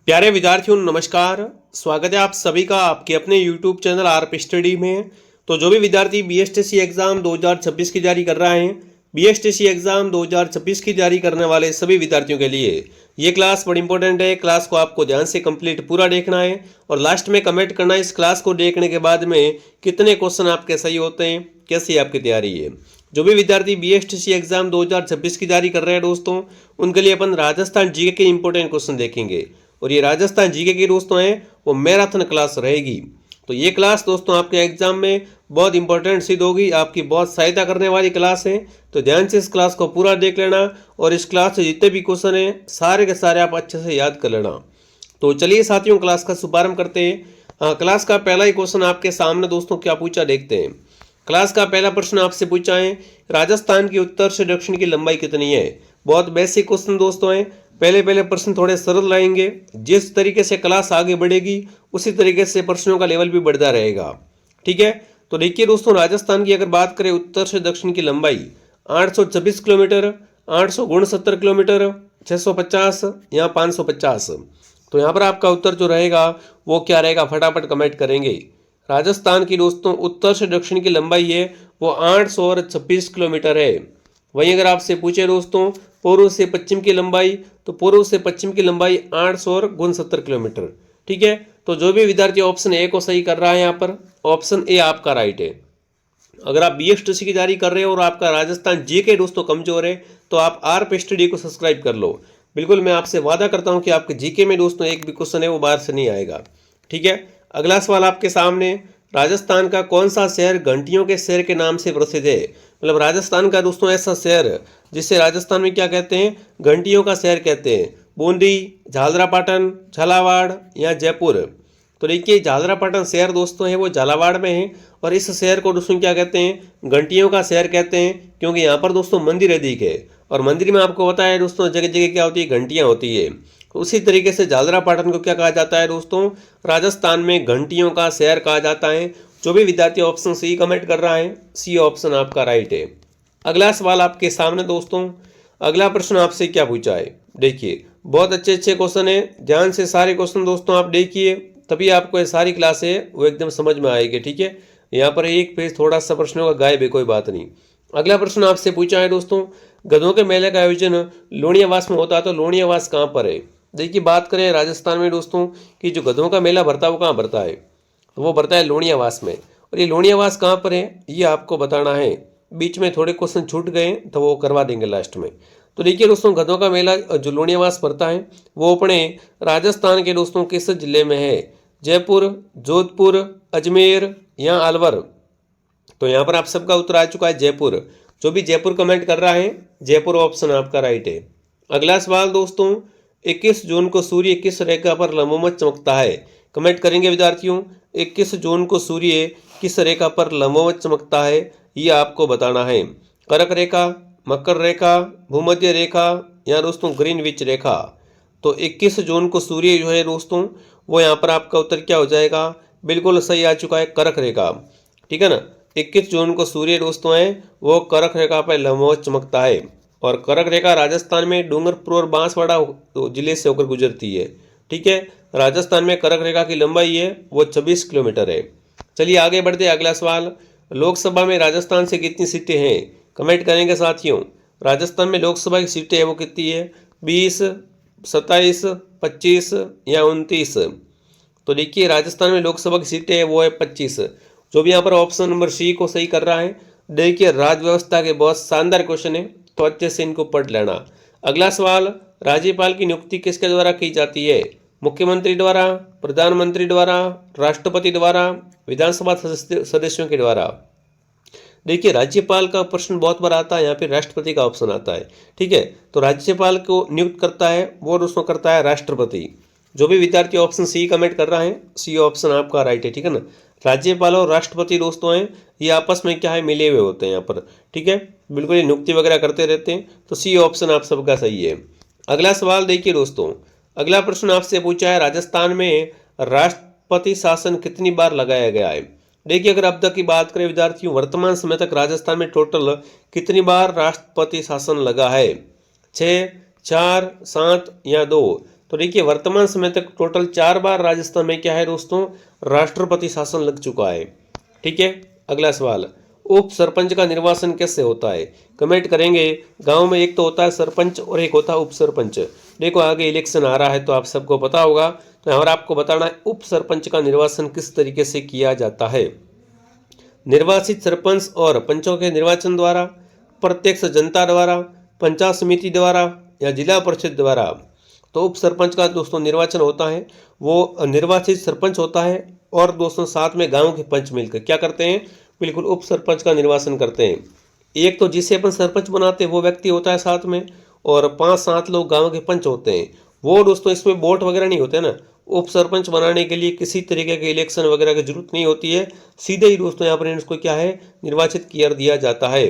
प्यारे विद्यार्थियों नमस्कार। स्वागत है आप सभी का आपके अपने YouTube चैनल आरप स्टडी में। तो जो भी विद्यार्थी बीएसटीसी एग्जाम 2026 की जारी कर रहे हैं, बीएसटीसी एग्जाम 2026 की जारी करने वाले सभी विद्यार्थियों के लिए ये क्लास बड़ी इंपॉर्टेंट है। क्लास को आपको ध्यान से कंप्लीट पूरा देखना है और लास्ट में कमेंट करना है इस क्लास को देखने के बाद में कितने क्वेश्चन आपके सही होते हैं, कैसी आपकी तैयारी है। जो भी विद्यार्थी बीएसटीसी एग्जाम 2026 की जारी कर रहे हैं दोस्तों, उनके लिए अपन राजस्थान जीके के इंपॉर्टेंट क्वेश्चन देखेंगे और ये राजस्थान जीके की दोस्तों है वो मैराथन क्लास रहेगी। तो ये क्लास दोस्तों आपके एग्जाम में बहुत इंपॉर्टेंट सिद्ध होगी, आपकी बहुत सहायता करने वाली क्लास है। तो ध्यान से इस क्लास को पूरा देख लेना और इस क्लास से जितने भी क्वेश्चन हैं सारे के सारे आप अच्छे से याद कर लेना। तो चलिए साथियों क्लास का शुभारंभ करते हैं। क्लास का पहला ही क्वेश्चन आपके सामने दोस्तों क्या पूछा देखते हैं। क्लास का पहला प्रश्न आपसे पूछा है, राजस्थान की उत्तर से दक्षिण की लंबाई कितनी है। बहुत बेसिक क्वेश्चन दोस्तों है। पहले प्रश्न थोड़े सरल रहेंगे। जिस तरीके से क्लास आगे बढ़ेगी उसी तरीके से प्रश्नों का लेवल भी बढ़ता रहेगा, ठीक है। तो देखिए दोस्तों, राजस्थान की अगर बात करें उत्तर से दक्षिण की लंबाई 826 किलोमीटर, 869 किलोमीटर, 650 या 550। तो यहाँ पर आपका उत्तर जो रहेगा वो क्या रहेगा, फटाफट कमेंट करेंगे। राजस्थान की दोस्तों उत्तर से दक्षिण की लंबाई है वो 826 किलोमीटर है। वहीं अगर आपसे पूछे दोस्तों पूर्व से पश्चिम की लंबाई, तो पूर्व से पश्चिम की लंबाई 869 किलोमीटर, ठीक है। तो जो भी विद्यार्थी ऑप्शन ए को सही कर रहा है यहाँ पर ऑप्शन ए आपका राइट है। अगर आप बीएसटीसी की जारी कर रहे हो और आपका राजस्थान जीके दोस्तों कमजोर है तो आप आरप स्टडी को सब्सक्राइब कर लो। बिल्कुल मैं आपसे वादा करता हूं कि आपके जीके में दोस्तों एक भी क्वेश्चन है वो बाहर से नहीं आएगा, ठीक है। अगला सवाल आपके सामने, राजस्थान का कौन सा शहर घंटियों के शहर के नाम से प्रसिद्ध है। मतलब राजस्थान का दोस्तों ऐसा शहर जिसे राजस्थान में क्या कहते हैं, घंटियों का शहर कहते हैं। बूंदी, झालरापाटन, झालावाड़ या जयपुर। तो देखिए झालरापाटन शहर दोस्तों है वो झालावाड़ में है और इस शहर को दोस्तों क्या कहते हैं, घंटियों का शहर कहते हैं, क्योंकि यहाँ पर दोस्तों मंदिर अधिक है और मंदिर में आपको पता है दोस्तों जगह जगह क्या होती है, घंटियाँ होती है। तो उसी तरीके से झालरापाटन को क्या कहा जाता है दोस्तों, राजस्थान में घंटियों का शहर कहा जाता है। जो भी विद्यार्थी ऑप्शन सी कमेंट कर रहा है सी ऑप्शन आपका राइट है। अगला सवाल आपके सामने दोस्तों, अगला प्रश्न आपसे क्या पूछा है। देखिए बहुत अच्छे क्वेश्चन है, ध्यान से सारे क्वेश्चन दोस्तों आप देखिए तभी आपको ये सारी क्लास है वो एकदम समझ में आएगी, ठीक है। यहाँ पर एक पेज थोड़ा सा प्रश्नों का गायब है, कोई बात नहीं। अगला प्रश्न आपसे पूछा है दोस्तों, गधों के मेले का आयोजन लोनियावास में होता है, तो लोनियावास कहाँ पर है। देखिए बात करें राजस्थान में दोस्तों कि जो गधों का मेला भरता है वो कहाँ भरता है, तो वो भरता है लोनियावास में। और ये लोनियावास कहाँ पर है ये आपको बताना है। बीच में थोड़े क्वेश्चन छूट गए तो वो करवा देंगे लास्ट में। तो देखिए दोस्तों गधों का मेला जो लोनियावास भरता है वो अपने राजस्थान के दोस्तों किस जिले में है, जयपुर, जोधपुर, अजमेर या अलवर। तो यहाँ पर आप सबका उत्तर आ चुका है जयपुर। जो भी जयपुर कमेंट कर रहा है जयपुर ऑप्शन आपका राइट है। अगला सवाल दोस्तों, 21 जून को सूर्य किस रेखा पर लंबवत चमकता है। कमेंट करेंगे विद्यार्थियों, 21 जून को सूर्य किस रेखा पर लंबवत चमकता है ये आपको बताना है। कर्क रेखा, मकर रेखा, भूमध्य रेखा या दोस्तों ग्रीनविच रेखा। तो 21 जून को सूर्य जो है दोस्तों वो यहाँ पर आपका उत्तर क्या हो जाएगा, बिल्कुल सही आ चुका है, कर्क रेखा, ठीक है ना। 21 जून को सूर्य दोस्तों है वो कर्क रेखा पर लंबवत चमकता है और कर्क रेखा राजस्थान में डूंगरपुर और बांसवाड़ा जिले से होकर गुजरती है, ठीक है। राजस्थान में कर्क रेखा की लंबाई है वो 26 किलोमीटर है। चलिए आगे बढ़ते हैं। अगला सवाल, लोकसभा में राजस्थान से कितनी सीटें हैं। कमेंट करेंगे साथियों, राजस्थान में लोकसभा की सीटें है वो कितनी है, 20, 27, 25 या 29। तो देखिए राजस्थान में लोकसभा की सीटें है वो है 25। जो भी यहाँ पर ऑप्शन नंबर सी को सही कर रहा है। देखिए राज्य व्यवस्था के बहुत शानदार क्वेश्चन है तो अच्छे से इनको पढ़ लेना। अगला सवाल, राज्यपाल की नियुक्ति किसके द्वारा की जाती है, मुख्यमंत्री द्वारा, प्रधानमंत्री द्वारा, राष्ट्रपति द्वारा, विधानसभा सदस्यों के द्वारा। देखिए राज्यपाल का प्रश्न बहुत बार आता है, यहाँ पे राष्ट्रपति का ऑप्शन आता है, ठीक है। तो राज्यपाल को नियुक्त करता है वो दोस्तों करता है राष्ट्रपति। जो भी विद्यार्थी ऑप्शन सी कमेंट कर रहा है सी ऑप्शन आपका राइट है, ठीक है ना। राज्यपाल और राष्ट्रपति दोस्तों हैं ये आपस में क्या है मिले हुए होते हैं यहाँ पर, ठीक है। बिल्कुल ये नियुक्ति वगैरह करते रहते हैं, तो सी ऑप्शन आप सबका सही है। अगला सवाल देखिए दोस्तों, अगला प्रश्न आपसे पूछा है, राजस्थान में राष्ट्रपति शासन कितनी बार लगाया गया है। देखिए अगर अब तक की बात करें विद्यार्थियों, वर्तमान समय तक राजस्थान में टोटल कितनी बार राष्ट्रपति शासन लगा है, 6, 4, 7 या 2। तो देखिए वर्तमान समय तक टोटल 4 बार राजस्थान में क्या है दोस्तों, राष्ट्रपति शासन लग चुका है। ठीक है, अगला सवाल, उप सरपंच का निर्वाचन कैसे होता है? कमेंट करेंगे। गांव में एक तो होता है सरपंच और एक होता है उप सरपंच। देखो आगे इलेक्शन आ रहा है तो आप सबको पता होगा, तो यहाँ आपको बताना है उप सरपंच का निर्वाचन किस तरीके से किया जाता है। निर्वाचित सरपंच और पंचों के निर्वाचन द्वारा, प्रत्यक्ष जनता द्वारा, पंचायत समिति द्वारा या जिला परिषद द्वारा। तो उप सरपंच का दोस्तों निर्वाचन होता है, वो निर्वाचित सरपंच होता है और दोस्तों साथ में गांव के पंच मिलकर क्या करते हैं, बिल्कुल उप सरपंच का निर्वाचन करते हैं। एक तो जिसे अपन सरपंच बनाते हैं वो व्यक्ति होता है साथ में, और 5-7 लोग गांव के पंच होते हैं। वो दोस्तों इसमें वोट वगैरह नहीं होते ना, उप सरपंच बनाने के लिए किसी तरीके के इलेक्शन वगैरह की जरूरत नहीं होती है, सीधे ही दोस्तों यहाँ पर इसको क्या है, निर्वाचित कर दिया जाता है।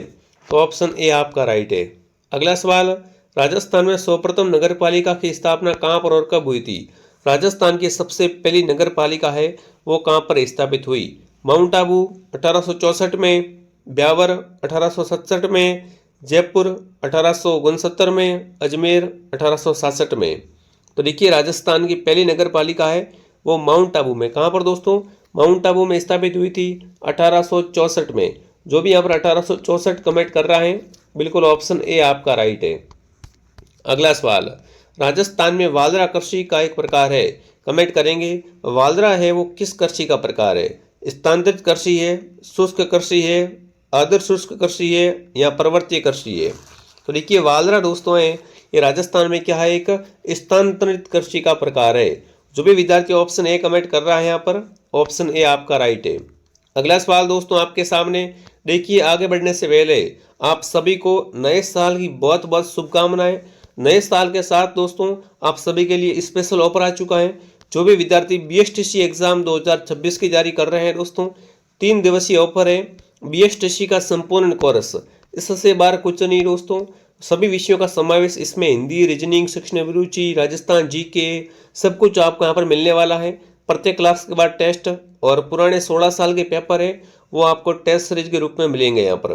तो ऑप्शन ए आपका राइट है। अगला सवाल, राजस्थान में सर्वप्रथम नगर पालिका की स्थापना कहाँ पर और कब हुई थी? राजस्थान की सबसे पहली नगर पालिका है वो कहाँ पर स्थापित हुई? माउंट आबू 1864 में, ब्यावर 1867 में, जयपुर 1869 में, अजमेर 1866 में। तो देखिए राजस्थान की पहली नगर पालिका है वो माउंट आबू में, कहाँ पर दोस्तों, माउंट आबू में स्थापित हुई थी 1864 में। जो भी यहाँ पर 1864 कमेंट कर रहा है, बिल्कुल ऑप्शन ए आपका राइट है। अगला सवाल, राजस्थान में वालरा कृषि का एक प्रकार है, कमेंट करेंगे। वालरा है वो किस कृषि का प्रकार है? स्थानांतरित कृषि है, शुष्क कृषि है, आदर्श शुष्क कृषि है या पर्वतीय कृषि है? तो देखिए वालरा दोस्तों है ये राजस्थान में क्या है, एक स्थानांतरित कृषि का प्रकार है। जो भी विद्यार्थी ऑप्शन ए कमेंट कर रहा है यहाँ पर, ऑप्शन ए आपका राइट है। अगला सवाल दोस्तों आपके सामने, देखिए आगे बढ़ने से पहले आप सभी को नए साल की बहुत बहुत शुभकामनाएं। नए साल के साथ दोस्तों आप सभी के लिए स्पेशल ऑफर आ चुका है। जो भी विद्यार्थी बीएसटीसी एग्जाम 2026 की जारी कर रहे हैं दोस्तों, 3 दिवसीय ऑफर है। बीएसटीसी का संपूर्ण कोर्स, इससे बाहर कुछ नहीं दोस्तों, सभी विषयों का समावेश इसमें, हिंदी, रीजनिंग, शिक्षण अभिरुचि, राजस्थान जीके, सब कुछ आपको यहाँ पर मिलने वाला है। प्रत्येक क्लास के बाद टेस्ट और पुराने 16 साल के पेपर है वो आपको टेस्ट सीरीज के रूप में मिलेंगे यहाँ पर।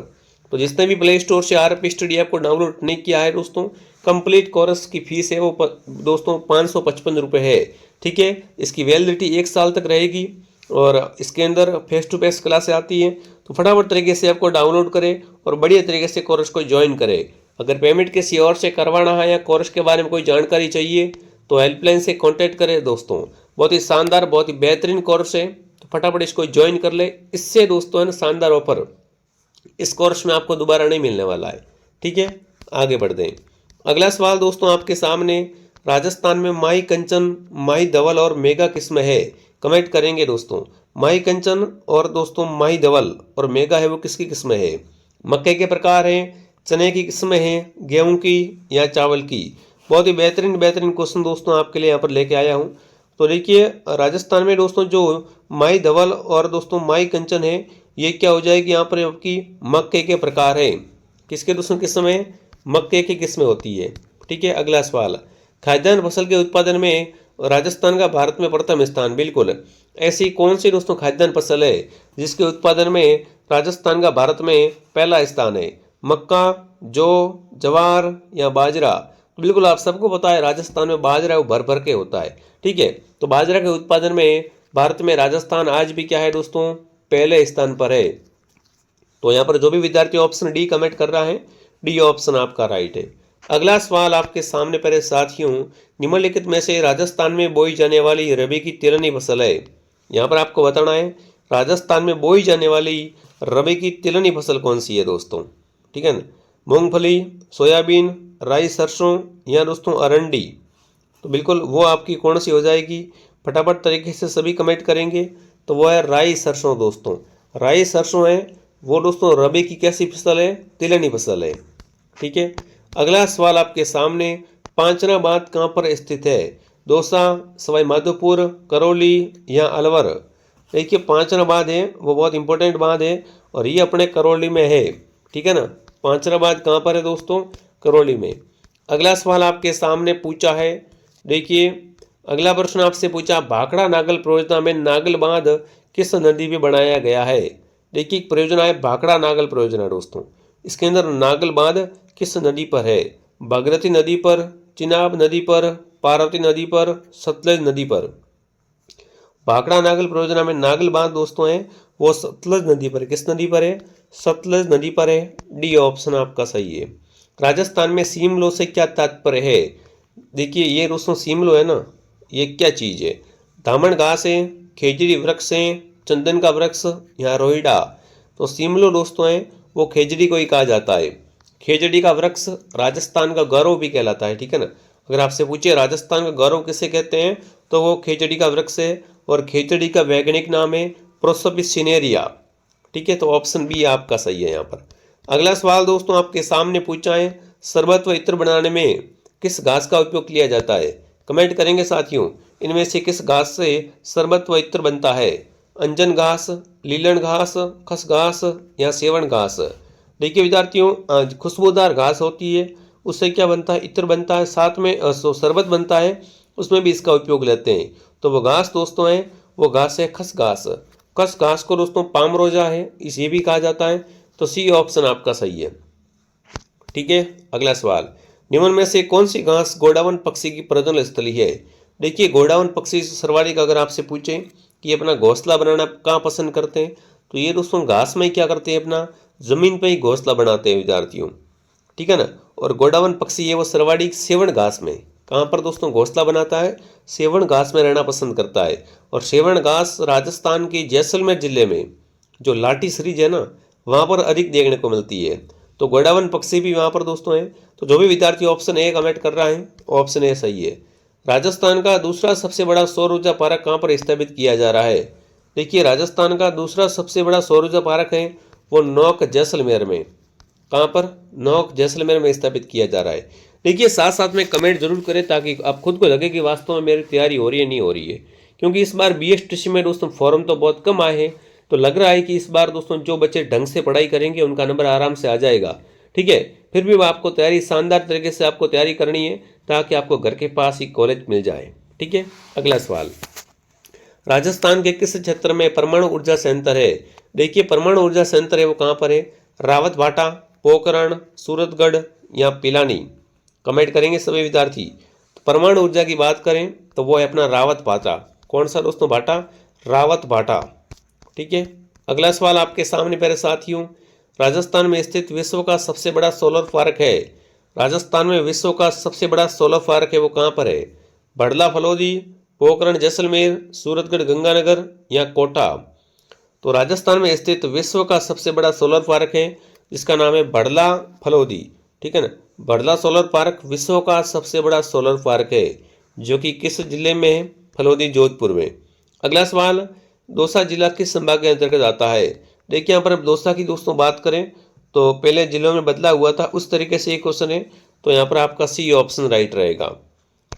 तो जिसने भी प्ले स्टोर से आरपी स्टडी ऐप को डाउनलोड नहीं किया है दोस्तों, कंप्लीट कोर्स की फीस है वो दोस्तों 555 रुपये है। ठीक है, इसकी वैलिडिटी 1 साल तक रहेगी और इसके अंदर फेस टू फेस क्लासें आती हैं। तो फटाफट तरीके से आपको डाउनलोड करें और बढ़िया तरीके से कोर्स को ज्वाइन करें। अगर पेमेंट किसी और से करवाना है या कोर्स के बारे में कोई जानकारी चाहिए तो हेल्पलाइन से कांटेक्ट करें दोस्तों। बहुत ही शानदार, बहुत ही बेहतरीन कोर्स है, तो फटाफट इसको ज्वाइन कर ले। इससे दोस्तों है ना शानदार ऑफर इस कोर्स में आपको दोबारा नहीं मिलने वाला है। ठीक है, आगे बढ़ते हैं। अगला सवाल दोस्तों आपके सामने, राजस्थान में माही कंचन, माही धवल और मेगा किस्म है, कमेंट करेंगे दोस्तों। माही कंचन और दोस्तों माही धवल और मेगा है वो किसकी किस्म है? मक्के के प्रकार हैं, चने की किस्म है, गेहूं की या चावल की? बहुत ही बेहतरीन बेहतरीन क्वेश्चन दोस्तों आपके लिए यहाँ पर लेके आया हूँ। तो देखिए राजस्थान में दोस्तों जो माही धवल और दोस्तों माही कंचन है ये क्या हो जाएगी यहाँ पर आपकी मक्के के प्रकार है। किसके दोस्तों किस्म है? मक्के की किस्में होती है। ठीक है, अगला सवाल, खाद्यान्न फसल के उत्पादन में राजस्थान का भारत में प्रथम स्थान, बिल्कुल। ऐसी कौन सी दोस्तों खाद्यान्न फसल है जिसके उत्पादन में राजस्थान का भारत में पहला स्थान है? मक्का, जौ, जवार या बाजरा? तो बिल्कुल आप सबको पता है राजस्थान में बाजरा वो भर भर के होता है। ठीक है, तो बाजरा के उत्पादन में भारत में राजस्थान आज भी क्या है दोस्तों, पहले स्थान पर है। तो यहाँ पर जो भी विद्यार्थी ऑप्शन डी कमेंट कर रहा है, डी ऑप्शन आपका राइट है। अगला सवाल आपके सामने पहले साथियों, निम्नलिखित में से राजस्थान में बोई जाने वाली रबी की तिलहनी फसल है। यहाँ पर आपको बताना है राजस्थान में बोई जाने वाली रबी की तिलहनी फसल कौन सी है दोस्तों। ठीक है ना, मूंगफली, सोयाबीन, राई, सरसों या दोस्तों अरंडी? तो बिल्कुल वो आपकी कौन सी हो जाएगी, फटाफट तरीके से सभी कमेंट करेंगे। तो वो है राई सरसों दोस्तों। राई सरसों है वो दोस्तों रबी की कैसी फसल है, तिलहनी फसल है। ठीक है, अगला सवाल आपके सामने, पांचना बांध कहाँ पर स्थित है? दौसा, सवाई माधोपुर, करौली या अलवर? देखिए पांचना बांध है वो बहुत इंपॉर्टेंट बांध है और ये अपने करौली में है। ठीक है ना, पांचना बांध कहाँ पर है दोस्तों, करौली में। अगला सवाल आपके सामने पूछा है, देखिए अगला प्रश्न आपसे पूछा, भाखड़ा नागल परियोजना में नागल बांध किस नदी में बनाया गया है? देखिए परियोजना है भाखड़ा नागल परियोजना दोस्तों। इसके अंदर नागल बांध किस नदी पर है? भागीरथी नदी पर, चिनाब नदी पर, पार्वती नदी पर, सतलज नदी पर। भाखड़ा नागल परियोजना में नागल बांध दोस्तों है वो सतलज नदी पर, किस नदी पर है? सतलज नदी पर है। डी ऑप्शन आपका सही है। राजस्थान में सीमलो से क्या तात्पर्य है? देखिए ये दोस्तों सीमलो है ना, ये क्या चीज़ है? दामन घास है, खेजड़ी वृक्ष है, चंदन का वृक्ष या रोहिड़ा। तो सीमलो दोस्तों है वो खेजड़ी को ही कहा जाता है। खेजड़ी का वृक्ष राजस्थान का गौरव भी कहलाता है, ठीक है ना। अगर आपसे पूछे राजस्थान का गौरव किसे कहते हैं तो वो खेजड़ी का वृक्ष है, और खेजड़ी का वैज्ञानिक नाम है प्रोसोपिस सिनेरिया, ठीक है। तो ऑप्शन बी आपका सही है यहाँ पर। अगला सवाल दोस्तों आपके सामने पूछा है, शरबत व इत्र बनाने में किस घास का उपयोग किया जाता है? कमेंट करेंगे साथियों, इनमें से किस घास से शरबत व इत्र बनता है? अंजन घास, लीलन घास, खस घास या सेवन घास। देखिए विद्यार्थियों, खुशबूदार घास होती है, उससे क्या बनता है? इत्र बनता है, साथ में शरबत बनता है, उसमें भी इसका उपयोग लेते हैं। तो वो घास दोस्तों है वो घास है खस घास। खस घास को दोस्तों पामरोजा है इसे भी कहा जाता है। तो सी ऑप्शन आपका सही है, ठीक है। अगला सवाल, निम्न में से कौन सी घास गोडावन पक्षी की प्रजनन स्थली है? देखिए गोडावन पक्षी सर्वाधिक अगर आपसे पूछें कि ये अपना घोंसला बनाना कहाँ पसंद करते हैं, तो ये दोस्तों घास में क्या करते हैं, अपना जमीन पर ही घोंसला बनाते हैं विद्यार्थियों, ठीक है ना। और गोडावन पक्षी है वो सर्वाधिक सेवन घास में, कहाँ पर दोस्तों घोंसला बनाता है? सेवन घास में रहना पसंद करता है। और सेवन घास राजस्थान के जैसलमेर जिले में जो लाठी सीरीज है ना वहाँ पर अधिक देखने को मिलती है। तो गोडावन पक्षी भी वहाँ पर दोस्तों है। तो जो भी विद्यार्थी ऑप्शन ए कमेंट कर रहा है ऑप्शन ए सही है। राजस्थान का दूसरा सबसे बड़ा सौर ऊर्जा पार्क कहाँ पर स्थापित किया जा रहा है? देखिए राजस्थान का दूसरा सबसे बड़ा सौर ऊर्जा पार्क है वो नौक जैसलमेर में, कहाँ पर? नौक जैसलमेर में स्थापित किया जा रहा है। देखिए साथ साथ में कमेंट जरूर करें ताकि आप खुद को लगे कि वास्तव में मेरी तैयारी हो रही है नहीं हो रही है, क्योंकि इस बार BSTC में दोस्तों फॉर्म तो बहुत कम आए हैं। तो लग रहा है कि इस बार दोस्तों जो बच्चे ढंग से पढ़ाई करेंगे उनका नंबर आराम से आ जाएगा, ठीक है। फिर भी आपको तैयारी शानदार तरीके से आपको तैयारी करनी है ताकि आपको घर के पास ही कॉलेज मिल जाए, ठीक है। अगला सवाल, राजस्थान के किस क्षेत्र में परमाणु ऊर्जा संयंत्र है? देखिए परमाणु ऊर्जा संयंत्र है वो कहाँ पर है? रावत भाटा, पोखरण, सूरतगढ़ या पिलानी। कमेंट करेंगे सभी विद्यार्थी। तो परमाणु ऊर्जा की बात करें तो वो है अपना रावत भाटा। कौन सा दोस्तों भाटा? रावत भाटा, ठीक है। अगला सवाल आपके सामने प्यारे साथियों, राजस्थान में स्थित विश्व का सबसे बड़ा सोलर पार्क है। राजस्थान में विश्व का सबसे बड़ा सोलर पार्क है वो कहाँ पर है? बड़ला फलोदी, पोखरण जैसलमेर, सूरतगढ़ गंगानगर या कोटा। तो राजस्थान में स्थित विश्व का सबसे बड़ा सोलर पार्क है जिसका नाम है बड़ला फलोदी, ठीक है ना। बड़ला सोलर पार्क विश्व का सबसे बड़ा सोलर पार्क है जो कि किस जिले में है? फलोदी जोधपुर में। अगला सवाल, दौसा जिला किस संभाग के अंतर्गत आता है? देखिए यहाँ पर दौसा की दोस्तों बात करें तो पहले जिलों में बदला हुआ था उस तरीके से एक क्वेश्चन है, तो यहाँ पर आपका सी ऑप्शन राइट रहेगा,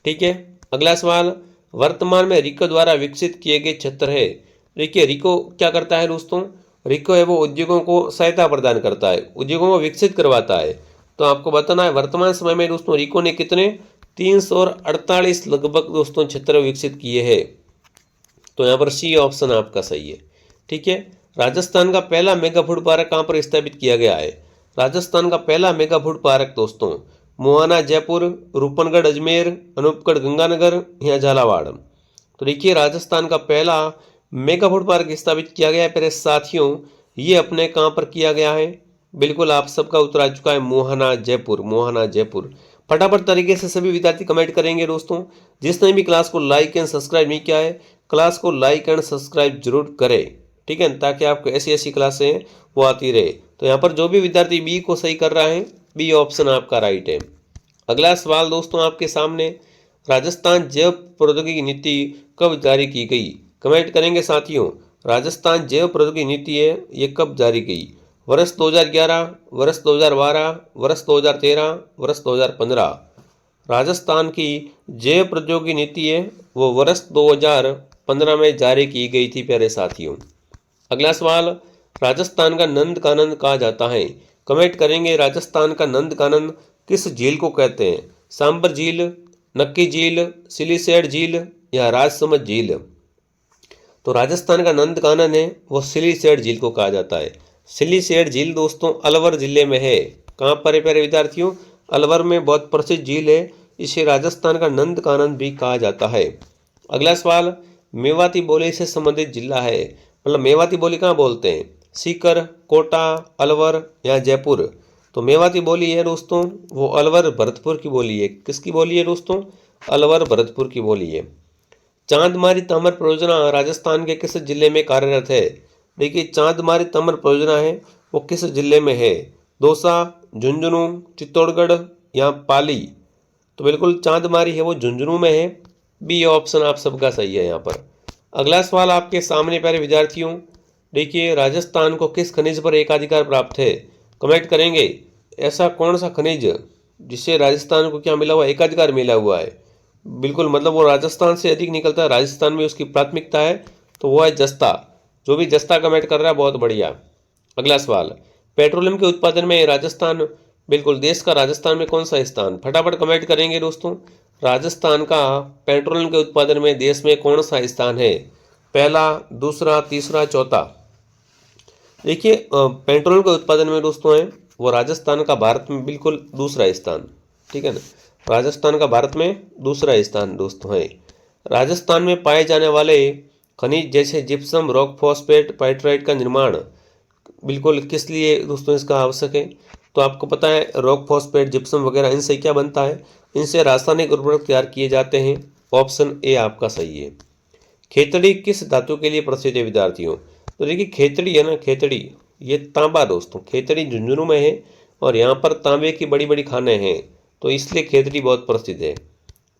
ठीक है। अगला सवाल, वर्तमान में रिको द्वारा विकसित किए गए क्षेत्र है। देखिए रिको क्या करता है दोस्तों? रिको है वो उद्योगों को सहायता प्रदान करता है, उद्योगों को विकसित करवाता है। तो आपको बताना है वर्तमान समय में दोस्तों रिको ने कितने 348 लगभग दोस्तों क्षेत्र विकसित किए हैं। तो यहाँ पर सी ऑप्शन आपका सही है, ठीक है। राजस्थान का पहला मेगा फूड पार्क कहाँ पर स्थापित किया गया है? राजस्थान का पहला मेगा फूड पार्क दोस्तों मोहाना जयपुर, रूपनगढ़ अजमेर, अनूपगढ़ गंगानगर या झालावाड़। तो देखिए राजस्थान का पहला मेगा फूड पार्क स्थापित किया गया है मेरे साथियों, ये अपने कहाँ पर किया गया है? बिल्कुल आप सबका उत्तर आ चुका है मोहाना जयपुर, मोहाना जयपुर। फटाफट तरीके से सभी विद्यार्थी कमेंट करेंगे दोस्तों। जिसने भी क्लास को लाइक एंड सब्सक्राइब नहीं किया है क्लास को लाइक एंड सब्सक्राइब जरूर करें, ठीक है, ताकि आपको ऐसी ऐसी क्लासें वो आती रहे। तो यहाँ पर जो भी विद्यार्थी बी को सही कर रहा है बी ऑप्शन आपका राइट है। अगला सवाल दोस्तों आपके सामने, राजस्थान जैव प्रौद्योगिकी नीति कब जारी की गई? कमेंट करेंगे साथियों। राजस्थान जैव प्रौद्योगिकी नीति है ये कब जारी की? वर्ष 2011, वर्ष 2012, वर्ष 2013, वर्ष 2015। राजस्थान की जैव प्रौद्योगिकी नीति है वो वर्ष 2015 में जारी की गई थी प्यारे साथियों। अगला सवाल, राजस्थान का नंद कानन कहा जाता है। कमेंट करेंगे राजस्थान का नंद कानन किस झील को कहते हैं? सांबर झील, नक्की झील, सिलीसेड झील या राजसमंद झील। तो राजस्थान का नंद कानन है वो सिलीसेड झील को कहा जाता है। सिलीसेड झील दोस्तों अलवर जिले में है। कहाँ पर है प्यारे विद्यार्थियों? अलवर में बहुत प्रसिद्ध झील है इसे राजस्थान का नंद कानन भी कहा जाता है। अगला सवाल, मेवाती बोली से संबंधित जिला है, मतलब मेवाती बोली कहाँ बोलते हैं? सीकर, कोटा, अलवर या जयपुर? तो मेवाती बोली है दोस्तों वो अलवर भरतपुर की बोली है। किसकी बोली है दोस्तों? अलवर भरतपुर की बोली है। चांदमारी तमर परियोजना राजस्थान के किस जिले में कार्यरत है? देखिए चांदमारी तमर परियोजना है वो किस जिले में है? दौसा, झुंझुनू, चित्तौड़गढ़ या पाली? तो बिल्कुल चांदमारी है वो झुंझुनू में है। बी ऑप्शन आप सबका सही है यहाँ पर। अगला सवाल आपके सामने प्यारे विद्यार्थियों, देखिए राजस्थान को किस खनिज पर एकाधिकार प्राप्त है? कमेंट करेंगे ऐसा कौन सा खनिज जिससे राजस्थान को क्या मिला हुआ? एकाधिकार मिला हुआ है। बिल्कुल मतलब वो राजस्थान से अधिक निकलता है, राजस्थान में उसकी प्राथमिकता है, तो वो है जस्ता। जो भी जस्ता कमेंट कर रहा है बहुत बढ़िया। अगला सवाल, पेट्रोलियम के उत्पादन में राजस्थान, बिल्कुल देश का राजस्थान में कौन सा स्थान? फटाफट कमेंट करेंगे दोस्तों, राजस्थान का पेट्रोलियम के उत्पादन में देश में कौन सा स्थान है? पहला, दूसरा, तीसरा, चौथा? देखिए पेट्रोल के उत्पादन में दोस्तों है वो राजस्थान का भारत में बिल्कुल दूसरा स्थान, ठीक है ना, राजस्थान का भारत में दूसरा स्थान दोस्तों है। राजस्थान में पाए जाने वाले खनिज जैसे जिप्सम, रॉक फॉस्फेट, पाइटराइट का निर्माण बिल्कुल किस लिए दोस्तों इसका आवश्यक है? तो आपको पता है रॉक फॉस्फेट, जिप्सम वगैरह इनसे क्या बनता है? इनसे रासायनिक उर्वरक तैयार किए जाते हैं। ऑप्शन ए आपका सही है। खेतड़ी किस धातु के लिए प्रसिद्ध है विद्यार्थियों? तो देखिए खेतड़ी है ना, खेतड़ी ये तांबा दोस्तों, खेतड़ी झुंझुनू में है और यहाँ पर तांबे की बड़ी बड़ी खानें हैं, तो इसलिए खेतड़ी बहुत प्रसिद्ध है।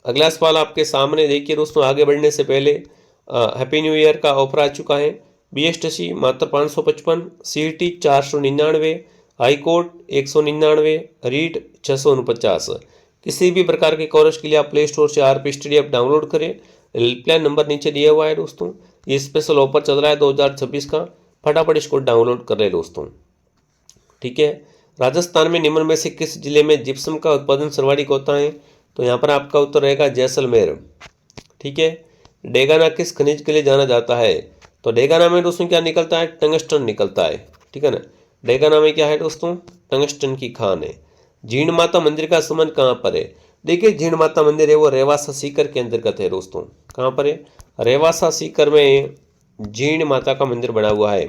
अगला सवाल आपके सामने देखिए दोस्तों, आगे बढ़ने से पहले हैप्पी न्यू ईयर का ऑफर आ चुका है। बीएसटीसी मात्र 555, सीईटी 499, हाईकोर्ट 199, रीट 649। किसी भी प्रकार के कोर्स के लिए आप प्ले स्टोर से आरपी स्टडी ऐप डाउनलोड करें। हेल्पलाइन नंबर नीचे दिया हुआ है दोस्तों। ये स्पेशल ऑफर चल रहा है 2026 का, फटाफट इसको डाउनलोड कर ले दोस्तों, ठीक है। राजस्थान में निम्न में से किस जिले में जिप्सम का उत्पादन सर्वाधिक होता है? तो यहाँ पर आपका उत्तर रहेगा जैसलमेर, ठीक है। डेगाना किस खनिज के लिए जाना जाता है? तो डेगाना में दोस्तों क्या निकलता है? टंगस्टन निकलता है, ठीक है ना। डेगाना में क्या है दोस्तों? टंगस्टन की खान है। जीण माता मंदिर का संबंध कहाँ पर है? देखिए जीण माता मंदिर है वो रेवासा सीकर के अंतर्गत है दोस्तों। कहाँ पर है? रेवासा सीकर में जीण माता का मंदिर बना हुआ है,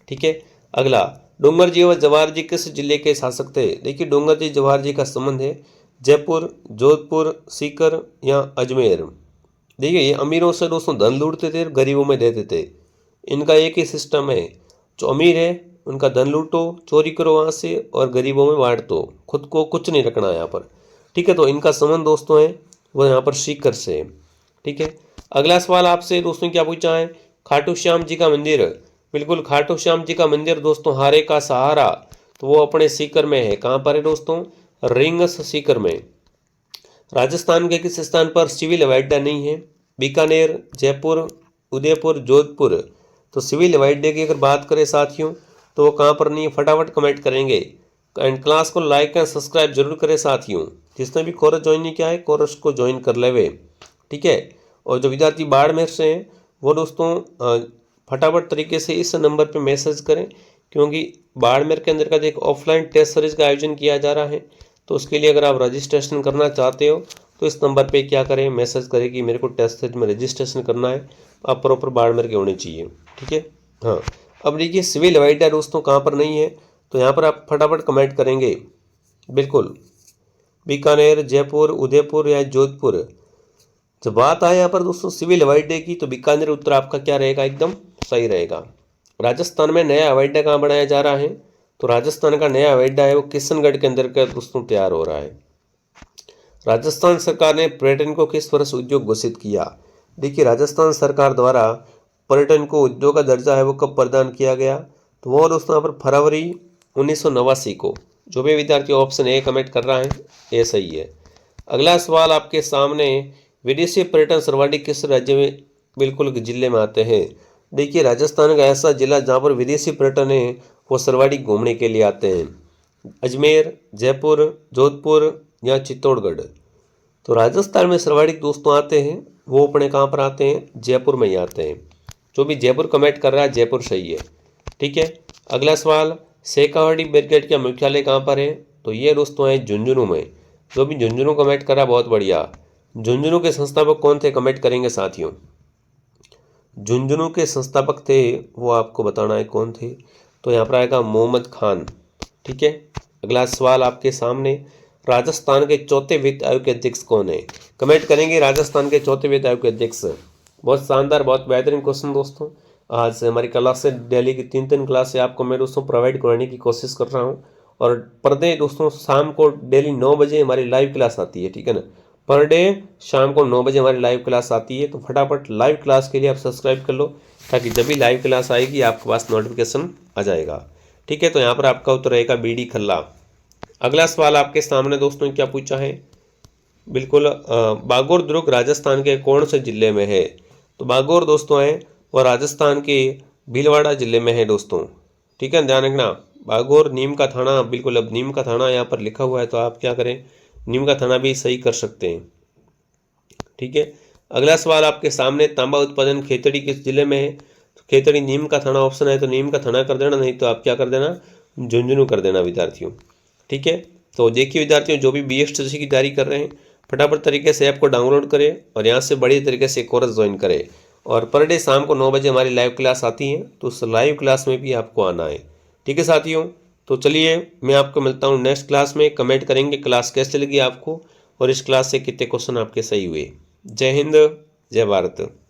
ठीक है। अगला, डूंगर जी व जवाहर जी किस जिले के शासक थे? देखिए डूंगर जी जवाहर जी का संबंध है जयपुर, जोधपुर, सीकर या अजमेर? देखिए ये अमीरों से दोस्तों धन लूटते थे, गरीबों में देते थे। इनका एक ही सिस्टम है, जो अमीर है उनका धन लूटो, चोरी करो वहाँ से, और गरीबों में बांट दो, खुद को कुछ नहीं रखना यहाँ पर, ठीक है। तो इनका संबंध दोस्तों है वो यहाँ पर सीकर से है, ठीक है। अगला सवाल आपसे दोस्तों क्या पूछा है? खाटू श्याम जी का मंदिर, बिल्कुल खाटू श्याम जी का मंदिर दोस्तों हारे का सहारा, तो वो अपने सीकर में है। कहाँ पर है दोस्तों? रिंगस सीकर में। राजस्थान के किस स्थान पर सिविल हवाई अड्डा नहीं है? बीकानेर, जयपुर, उदयपुर, जोधपुर? तो सिविल हवाई अड्डे की अगर बात करें साथियों तो वो कहाँ पर नहीं है? फटाफट कमेंट करेंगे एंड क्लास को लाइक एंड सब्सक्राइब जरूर करें साथियों। जिसने भी कोर्स ज्वाइन नहीं किया है कोर्स को ज्वाइन कर लेवे, ठीक है। और जो विद्यार्थी बाड़मेर से हैं वो दोस्तों फटाफट तरीके से इस नंबर पे मैसेज करें, क्योंकि बाड़मेर के अंदर का एक ऑफलाइन टेस्ट सीरीज का आयोजन किया जा रहा है, तो उसके लिए अगर आप रजिस्ट्रेशन करना चाहते हो तो इस नंबर पे क्या करें, मैसेज करें कि मेरे को टेस्ट सीरीज में रजिस्ट्रेशन करना है। आप प्रॉपर बाड़मेर के होने चाहिए, ठीक है। हाँ, अब देखिए सिविल हवाई अड्डा दोस्तों कहाँ पर नहीं है? तो यहाँ पर आप फटाफट कमेंट करेंगे, बिल्कुल बीकानेर, जयपुर, उदयपुर या जोधपुर? जब बात आए यहाँ पर दोस्तों सिविल हवाई अड्डे की तो बीकानेर उत्तर आपका क्या रहेगा? एकदम सही रहेगा। राजस्थान में नया हवाई अड्डा कहाँ बनाया जा रहा है? तो राजस्थान का नया हवाई अड्डा है वो किशनगढ़ के अंदर का दोस्तों तैयार हो रहा है। राजस्थान सरकार ने पर्यटन को किस वर्ष उद्योग घोषित किया? देखिए राजस्थान सरकार द्वारा पर्यटन को उद्योग का दर्जा है वो कब प्रदान किया गया? तो वो दोस्तों यहाँ पर फरवरी 1989 को। जो भी विद्यार्थी ऑप्शन ए कमेंट कर रहा है ये सही है। अगला सवाल आपके सामने, विदेशी पर्यटन सर्वाधिक किस राज्य में, बिल्कुल जिले में आते हैं? देखिए राजस्थान का ऐसा जिला जहाँ पर विदेशी पर्यटन है वो सर्वाधिक घूमने के लिए आते हैं। अजमेर, जयपुर, जोधपुर या चित्तौड़गढ़? तो राजस्थान में सर्वाधिक दोस्तों आते हैं वो अपने कहाँ पर आते हैं? जयपुर में ही आते हैं। जो भी जयपुर कमेंट कर रहा है जयपुर सही है, ठीक है। अगला सवाल, शेखावाटी ब्रिगेड का मुख्यालय कहाँ पर है? तो ये दोस्तों है झुंझुनू में। जो भी झुंझुनू कमेंट करा बहुत बढ़िया। झुंझुनू के संस्थापक कौन थे, कमेंट करेंगे साथियों। झुंझुनू के संस्थापक थे वो आपको बताना है कौन थे। तो यहाँ पर आएगा मोहम्मद खान। ठीक है, अगला सवाल आपके सामने, राजस्थान के चौथे वित्त आयोग के अध्यक्ष कौन है, कमेंट करेंगे राजस्थान के चौथे वित्त आयोग के अध्यक्ष। बहुत शानदार, बहुत बेहतरीन क्वेश्चन दोस्तों। आज हमारी क्लास से डेली की 3 क्लास से आपको मैं दोस्तों प्रोवाइड कराने की कोशिश कर रहा हूँ। और पर डे दोस्तों शाम को डेली 9 बजे हमारी लाइव क्लास आती है, ठीक है ना। पर डे शाम को 9 बजे हमारी लाइव क्लास आती है। तो फटाफट लाइव क्लास के लिए आप सब्सक्राइब कर लो, ताकि जब भी लाइव क्लास आएगी आपके पास नोटिफिकेशन आ जाएगा। ठीक है, तो यहाँ पर आपका उत्तर रहेगा बीडी खल्ला। अगला सवाल आपके सामने दोस्तों क्या पूछा है, बिल्कुल बागोर दुर्ग राजस्थान के कौन से जिले में है। तो बागोर दोस्तों है वो राजस्थान के भीलवाड़ा जिले में है दोस्तों। ठीक है, ध्यान रखना। बागोर नीम का थाना, बिल्कुल अब नीम का थाना यहाँ पर लिखा हुआ है तो आप क्या करें, नीम का थाना भी सही कर सकते हैं। ठीक है, अगला सवाल आपके सामने, तांबा उत्पादन खेतड़ी किस जिले में है। तो खेतड़ी नीम का थाना ऑप्शन है, तो नीम का थाना कर देना, नहीं तो आप क्या कर देना, झुंझुनू कर देना विद्यार्थियों। ठीक है, तो देखिए विद्यार्थियों, जो भी BSTC की तैयारी कर रहे हैं फटाफट तरीके से ऐप को डाउनलोड करें और यहाँ से बड़ी तरीके से कोर्स ज्वाइन करें। और पर डे शाम को 9 बजे हमारी लाइव क्लास आती है, तो उस लाइव क्लास में भी आपको आना है। ठीक है साथियों, तो चलिए मैं आपको मिलता हूँ नेक्स्ट क्लास में। कमेंट करेंगे क्लास कैसे लगी आपको और इस क्लास से कितने क्वेश्चन आपके सही हुए। जय हिंद, जय भारत।